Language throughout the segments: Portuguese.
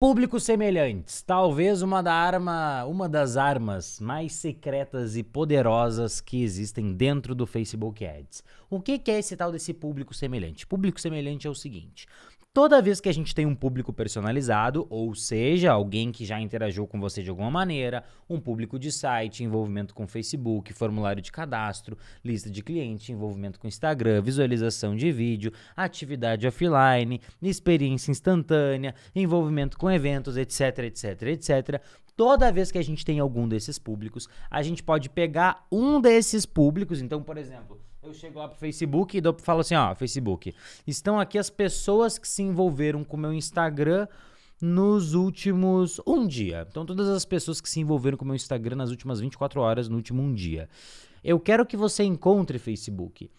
Públicos semelhantes, talvez uma das armas mais secretas e poderosas que existem dentro do Facebook Ads. O que é esse tal desse público semelhante? Público semelhante é o seguinte: toda vez que a gente tem um público personalizado, ou seja, alguém que já interagiu com você de alguma maneira, um público de site, envolvimento com Facebook, formulário de cadastro, lista de cliente, envolvimento com Instagram, visualização de vídeo, atividade offline, experiência instantânea, envolvimento com eventos, etc, etc, etc. Toda vez que a gente tem algum desses públicos, a gente pode pegar um desses públicos. Então, por exemplo, eu chego lá pro Facebook e falo assim, ó, Facebook, estão aqui as pessoas que se envolveram com o meu Instagram nos últimos um dia. Então, todas as pessoas que se envolveram com o meu Instagram nas últimas 24 horas, no último um dia. Eu quero que você encontre, Facebook,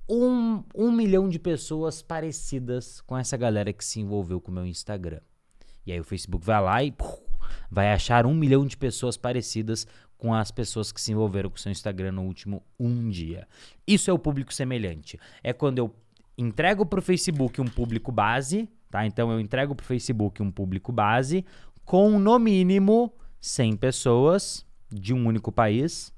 um milhão de pessoas parecidas com essa galera que se envolveu com o meu Instagram. E aí o Facebook vai lá e vai achar 1 milhão de pessoas parecidas com as pessoas que se envolveram com o seu Instagram no último um dia. Isso é o público semelhante. É quando eu entrego para o Facebook um público base, tá? Então eu entrego para o Facebook um público base com no mínimo 100 pessoas de um único país,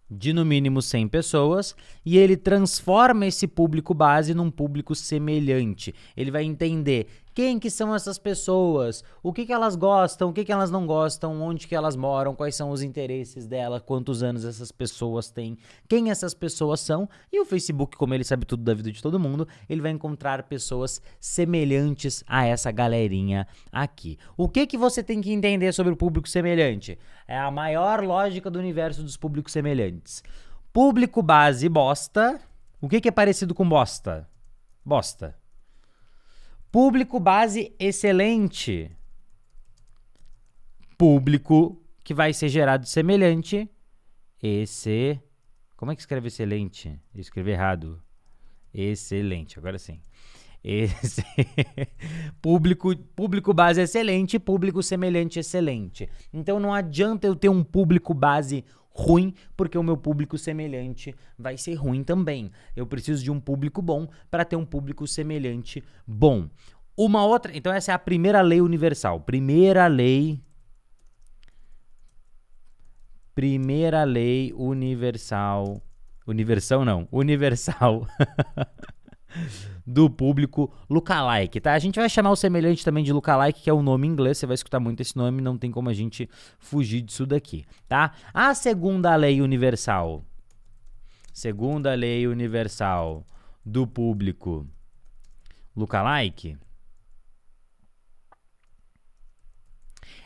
de no mínimo 100 pessoas, e ele transforma esse público base num público semelhante. Ele vai entender quem que são essas pessoas, o que elas gostam, o que elas não gostam, onde que elas moram, quais são os interesses dela, quantos anos essas pessoas têm, quem essas pessoas são, e o Facebook, como ele sabe tudo da vida de todo mundo, ele vai encontrar pessoas semelhantes a essa galerinha aqui. O que você tem que entender sobre o público semelhante? É a maior lógica do universo dos públicos semelhantes. Público base bosta. O que é parecido com bosta? Bosta. Público base excelente. Público que vai ser gerado semelhante. Como é que escreve excelente? Eu escrevi errado. Excelente, agora sim. Público base excelente, público semelhante excelente. Então não adianta eu ter um público base ruim, porque o meu público semelhante vai ser ruim também. Eu preciso de um público bom para ter um público semelhante bom. Uma outra, então essa é a primeira lei universal. Primeira lei universal. Universal. Do público lookalike, tá? A gente vai chamar o semelhante também de lookalike, que é o nome em inglês, você vai escutar muito esse nome, não tem como a gente fugir disso daqui, tá? A segunda lei universal do público lookalike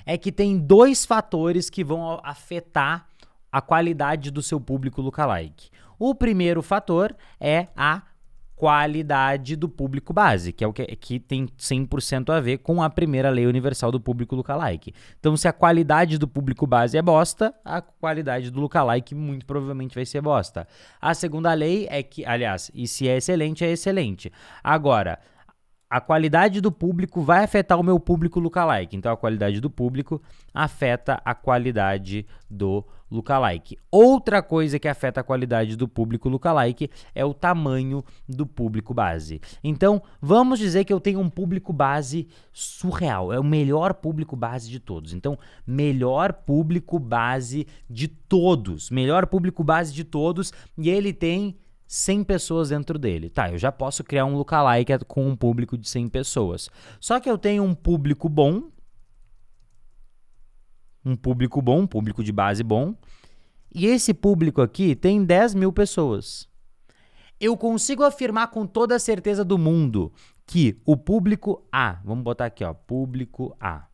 é que tem dois fatores que vão afetar a qualidade do seu público lookalike. O primeiro fator é a qualidade do público base, que é o que tem 100% a ver com a primeira lei universal do público lookalike. Então, se a qualidade do público base é bosta, a qualidade do lookalike muito provavelmente vai ser bosta. A segunda lei é que, aliás, e se é excelente. Agora, a qualidade do público vai afetar o meu público lookalike. Então, a qualidade do público afeta a qualidade do lookalike. Outra coisa que afeta a qualidade do público lookalike é o tamanho do público base. Então, vamos dizer que eu tenho um público base surreal. É o melhor público base de todos. Então, melhor público base de todos. E ele tem 100 pessoas dentro dele. Tá, eu já posso criar um lookalike com um público de 100 pessoas. Só que eu tenho um público bom, um público de base bom, e esse público aqui tem 10 mil pessoas. Eu consigo afirmar com toda a certeza do mundo que o público A, vamos botar aqui, ó, público A,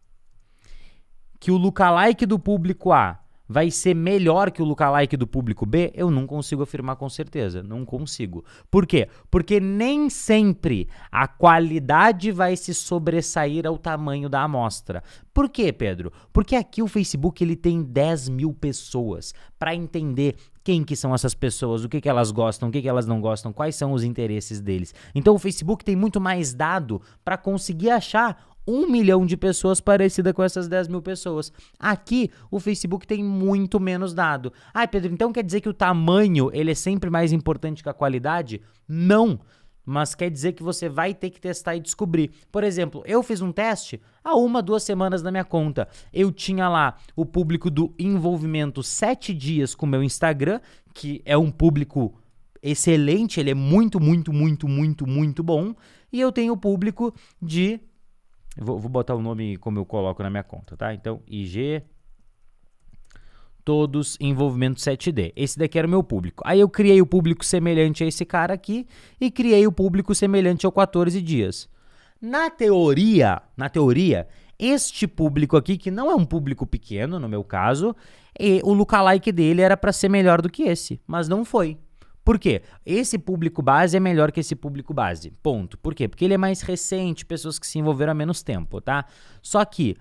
que o lookalike do público A vai ser melhor que o lookalike do público B? Eu não consigo afirmar com certeza, não consigo. Por quê? Porque nem sempre a qualidade vai se sobressair ao tamanho da amostra. Por quê, Pedro? Porque aqui o Facebook ele tem 10 mil pessoas para entender quem que são essas pessoas, o que elas gostam, o que elas não gostam, quais são os interesses deles. Então o Facebook tem muito mais dado para conseguir achar 1 milhão de pessoas parecida com essas 10 mil pessoas. Aqui, o Facebook tem muito menos dado. Pedro, então quer dizer que o tamanho ele é sempre mais importante que a qualidade? Não. mas quer dizer que você vai ter que testar e descobrir. Por exemplo, eu fiz um teste há 1, 2 semanas na minha conta. Eu tinha lá o público do envolvimento 7 dias com o meu Instagram, que é um público excelente, ele é muito, muito, muito, muito, muito bom. E eu tenho o público de... Vou botar o nome como eu coloco na minha conta, tá? Então, IG... Todos envolvimento 7D. Esse daqui era o meu público. Aí eu criei o público semelhante a esse cara aqui e criei o público semelhante ao 14 dias. Na teoria, este público aqui, que não é um público pequeno, no meu caso, o lookalike dele era para ser melhor do que esse, mas não foi. Por quê? Esse público base é melhor que esse público base. Ponto. Por quê? Porque ele é mais recente, pessoas que se envolveram há menos tempo, tá? Só que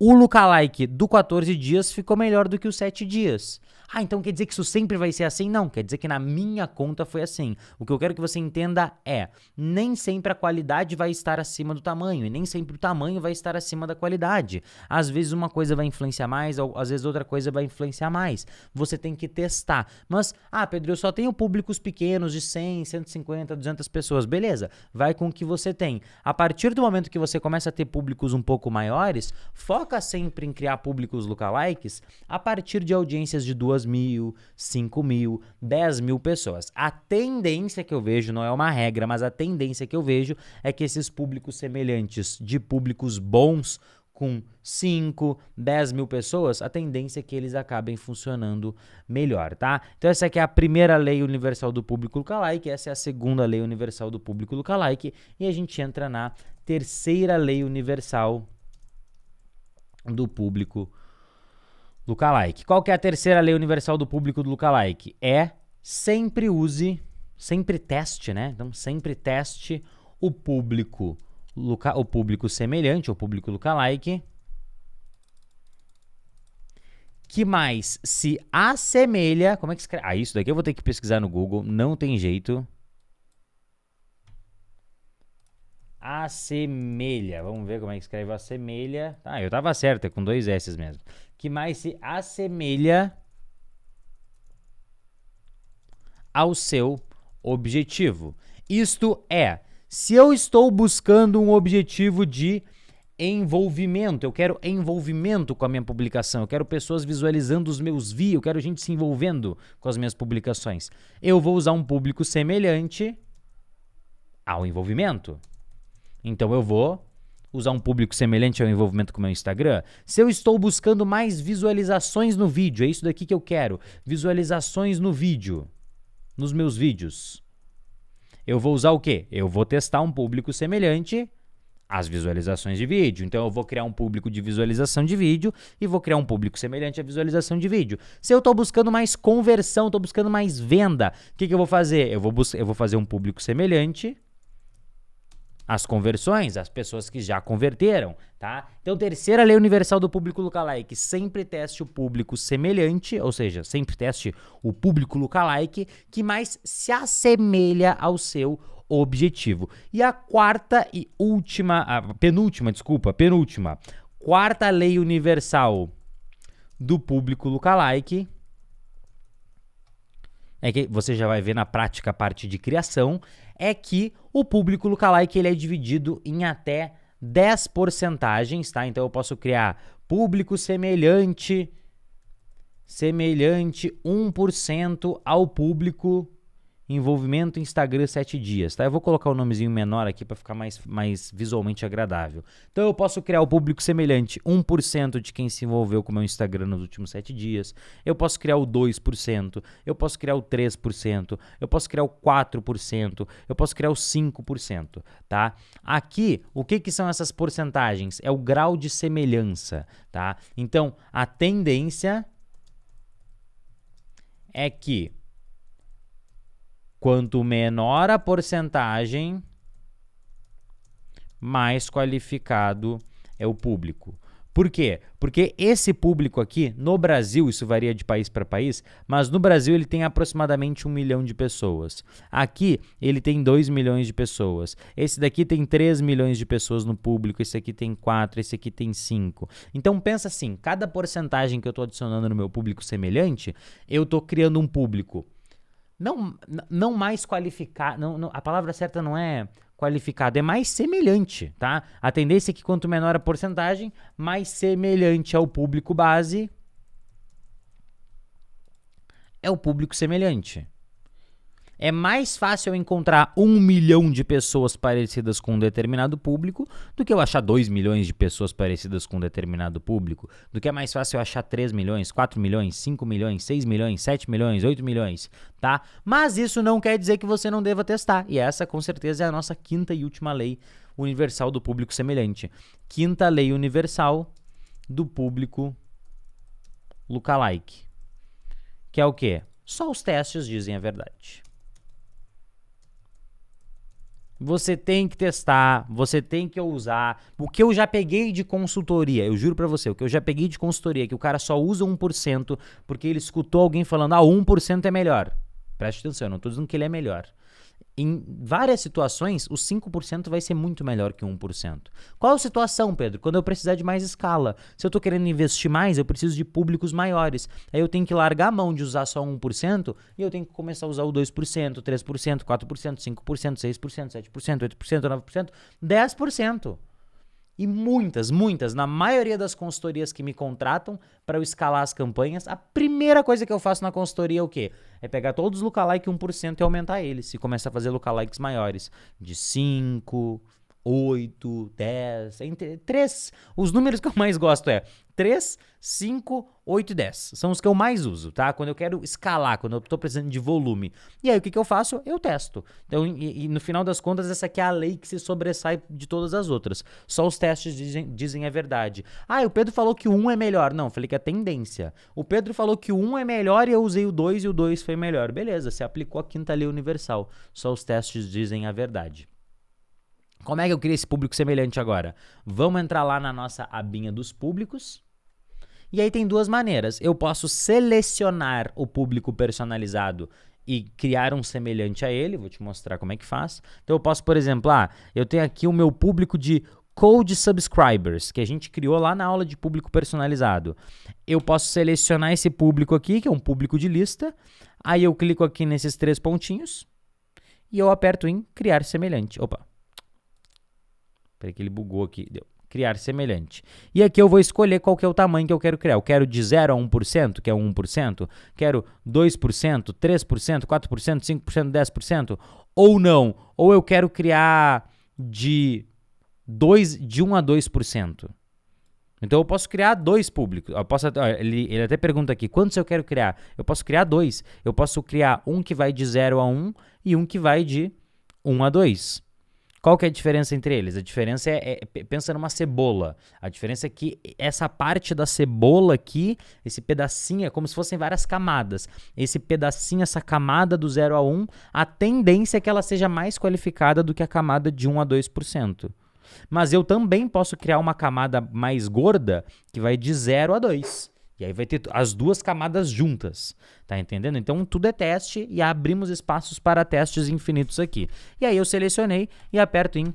o lookalike do 14 dias ficou melhor do que os 7 dias. Ah, então quer dizer que isso sempre vai ser assim? Não, quer dizer que na minha conta foi assim. O que eu quero que você entenda é, nem sempre a qualidade vai estar acima do tamanho, e nem sempre o tamanho vai estar acima da qualidade. Às vezes uma coisa vai influenciar mais, ou às vezes outra coisa vai influenciar mais. Você tem que testar. Mas, Pedro, eu só tenho públicos pequenos de 100, 150, 200 pessoas. Beleza, vai com o que você tem. A partir do momento que você começa a ter públicos um pouco maiores, foca sempre em criar públicos lookalikes a partir de audiências de 2.000, 5.000, 10.000 pessoas. A tendência que eu vejo, não é uma regra, mas a tendência que eu vejo é que esses públicos semelhantes de públicos bons com 5, 10.000 pessoas, a tendência é que eles acabem funcionando melhor, tá? Então essa aqui é a primeira lei universal do público lookalike, essa é a segunda lei universal do público lookalike, e a gente entra na terceira lei universal do público lookalike. Qual que é a terceira lei universal do público do lookalike? É sempre teste, né? Então sempre teste o público semelhante, o público lookalike, que mais se assemelha... Como é que escreve? Isso daqui eu vou ter que pesquisar no Google, não tem jeito. Assemelha. Vamos ver como é que escreve assemelha. Eu tava certo, é com 2 S mesmo. Que mais se assemelha ao seu objetivo. Isto é, se eu estou buscando um objetivo de envolvimento, eu quero envolvimento com a minha publicação, eu quero pessoas visualizando os meus vídeos, eu quero gente se envolvendo com as minhas publicações. Eu vou usar um público semelhante ao envolvimento. Então eu vou usar um público semelhante ao envolvimento com o meu Instagram. Se eu estou buscando mais visualizações no vídeo, é isso daqui que eu quero, visualizações no vídeo, nos meus vídeos. Eu vou usar o quê? Eu vou testar um público semelhante às visualizações de vídeo. Então eu vou criar um público de visualização de vídeo e vou criar um público semelhante à visualização de vídeo. Se eu estou buscando mais conversão, estou buscando mais venda, o que eu vou fazer? Eu vou fazer um público semelhante as conversões, as pessoas que já converteram, tá? Então, terceira lei universal do público lookalike, sempre teste o público semelhante, ou seja, sempre teste o público lookalike que mais se assemelha ao seu objetivo. E a penúltima, quarta lei universal do público lookalike, é que você já vai ver na prática a parte de criação, é que o público lookalike ele é dividido em até 10 porcentagens, tá? Então eu posso criar público semelhante 1% ao público envolvimento Instagram 7 dias, tá? Eu vou colocar um nomezinho menor aqui para ficar mais visualmente agradável. Então eu posso criar o público semelhante 1% de quem se envolveu com o meu Instagram nos últimos 7 dias. Eu posso criar o 2%, eu posso criar o 3%, eu posso criar o 4%, eu posso criar o 5%, tá? Aqui, o que são essas porcentagens? É o grau de semelhança, tá? Então, a tendência é que quanto menor a porcentagem, mais qualificado é o público. Por quê? Porque esse público aqui, no Brasil, isso varia de país para país, mas no Brasil ele tem aproximadamente 1 milhão de pessoas. Aqui ele tem 2 milhões de pessoas. Esse daqui tem 3 milhões de pessoas no público, esse aqui tem 4, esse aqui tem 5. Então pensa assim, cada porcentagem que eu estou adicionando no meu público semelhante, eu estou criando um público não mais qualificado, a palavra certa não é qualificado, é mais semelhante, tá? A tendência é que quanto menor a porcentagem, mais semelhante ao público base é o público semelhante. É mais fácil eu encontrar 1 milhão de pessoas parecidas com um determinado público do que eu achar 2 milhões de pessoas parecidas com um determinado público, do que é mais fácil eu achar 3 milhões, 4 milhões, 5 milhões, 6 milhões, 7 milhões, 8 milhões, tá? Mas isso não quer dizer que você não deva testar, e essa com certeza é a nossa quinta e última lei universal do público semelhante. Quinta lei universal do público lookalike, que é o quê? Só os testes dizem a verdade. Você tem que testar, você tem que usar. O que eu já peguei de consultoria, eu juro pra você, o que eu já peguei de consultoria, que o cara só usa 1% porque ele escutou alguém falando, 1% é melhor. Preste atenção, eu não tô dizendo que ele é melhor. Em várias situações, o 5% vai ser muito melhor que o 1%. Qual a situação, Pedro? Quando eu precisar de mais escala. Se eu estou querendo investir mais, eu preciso de públicos maiores. Aí eu tenho que largar a mão de usar só 1% e eu tenho que começar a usar o 2%, 3%, 4%, 5%, 6%, 7%, 8%, 9%, 10%. E muitas, na maioria das consultorias que me contratam para eu escalar as campanhas, a primeira coisa que eu faço na consultoria é o quê? É pegar todos os lookalike 1% e aumentar eles. E começar a fazer lookalikes maiores. De 5, 8, 10, entre 3. Os números que eu mais gosto é 3, 5, 8 e 10. São os que eu mais uso, tá? Quando eu quero escalar, quando eu tô precisando de volume. E aí o que eu faço? Eu testo. Então, e no final das contas, essa aqui é a lei que se sobressai de todas as outras. Só os testes dizem a verdade. O Pedro falou que o 1 é melhor. Não, eu falei que é tendência. O Pedro falou que o 1 é melhor e eu usei o 2 e o 2 foi melhor. Beleza, você aplicou a quinta lei universal. Só os testes dizem a verdade. Como é que eu crio esse público semelhante agora? Vamos entrar lá na nossa abinha dos públicos. E aí tem duas maneiras. Eu posso selecionar o público personalizado e criar um semelhante a ele. Vou te mostrar como é que faz. Então eu posso, por exemplo, eu tenho aqui o meu público de Cold Subscribers, que a gente criou lá na aula de público personalizado. Eu posso selecionar esse público aqui, que é um público de lista. Aí eu clico aqui nesses 3 pontinhos e eu aperto em criar semelhante. Opa! Peraí que ele bugou aqui. Deu. Criar semelhante. E aqui eu vou escolher qual que é o tamanho que eu quero criar. Eu quero de 0 a 1%, que é 1%. Quero 2%, 3%, 4%, 5%, 10%. Ou não. Ou eu quero criar de 1 a 2%. Então eu posso criar 2 públicos. Ele até pergunta aqui, quantos eu quero criar? Eu posso criar 2. Eu posso criar um que vai de 0 a 1 e um que vai de 1 a 2. Qual que é a diferença entre eles? A diferença pensa numa cebola. A diferença é que essa parte da cebola aqui, esse pedacinho, é como se fossem várias camadas. Esse pedacinho, essa camada do 0 a 1, a tendência é que ela seja mais qualificada do que a camada de 1 a 2%. Mas eu também posso criar uma camada mais gorda que vai de 0 a 2. E aí vai ter as duas camadas juntas, tá entendendo? Então tudo é teste e abrimos espaços para testes infinitos aqui. E aí eu selecionei e aperto em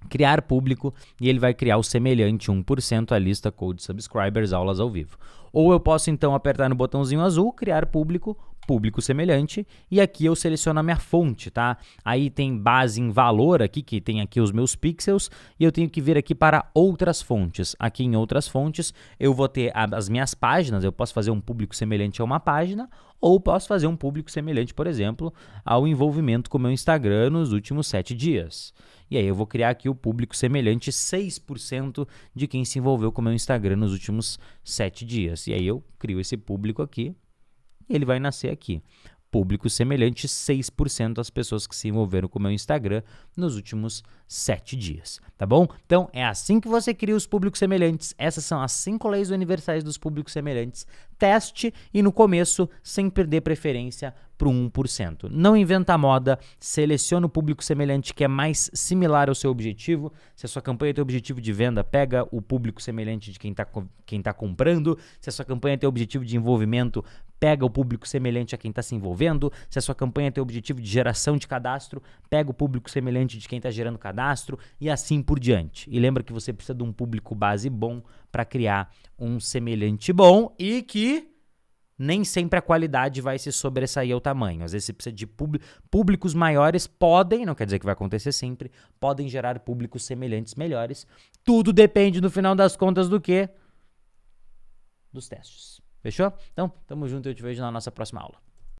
criar público e ele vai criar o semelhante 1% a lista Cold Subscribers aulas ao vivo. Ou eu posso então apertar no botãozinho azul, criar público, público semelhante, e aqui eu seleciono a minha fonte, tá? Aí tem base em valor aqui, que tem aqui os meus pixels, e eu tenho que vir aqui para outras fontes. Aqui em outras fontes eu vou ter as minhas páginas, eu posso fazer um público semelhante a uma página, ou posso fazer um público semelhante, por exemplo, ao envolvimento com o meu Instagram nos últimos 7 dias. E aí eu vou criar aqui o público semelhante 6% de quem se envolveu com o meu Instagram nos últimos 7 dias. E aí eu crio esse público aqui e ele vai nascer aqui. Público semelhante 6% das pessoas que se envolveram com o meu Instagram nos últimos 7 dias, tá bom? Então, é assim que você cria os públicos semelhantes. Essas são as 5 leis universais dos públicos semelhantes. Teste e no começo, sem perder preferência para o 1%. Não inventa moda, seleciona o público semelhante que é mais similar ao seu objetivo. Se a sua campanha tem objetivo de venda, pega o público semelhante de quem tá comprando. Se a sua campanha tem objetivo de envolvimento, pega o público semelhante a quem está se envolvendo. Se a sua campanha tem objetivo de geração de cadastro, pega o público semelhante de quem está gerando cadastro e assim por diante. E lembra que você precisa de um público base bom para criar um semelhante bom e que nem sempre a qualidade vai se sobressair ao tamanho. Às vezes você precisa de públicos maiores, podem, não quer dizer que vai acontecer sempre, podem gerar públicos semelhantes melhores. Tudo depende, no final das contas, do quê? Dos testes. Fechou? Então, tamo junto e eu te vejo na nossa próxima aula.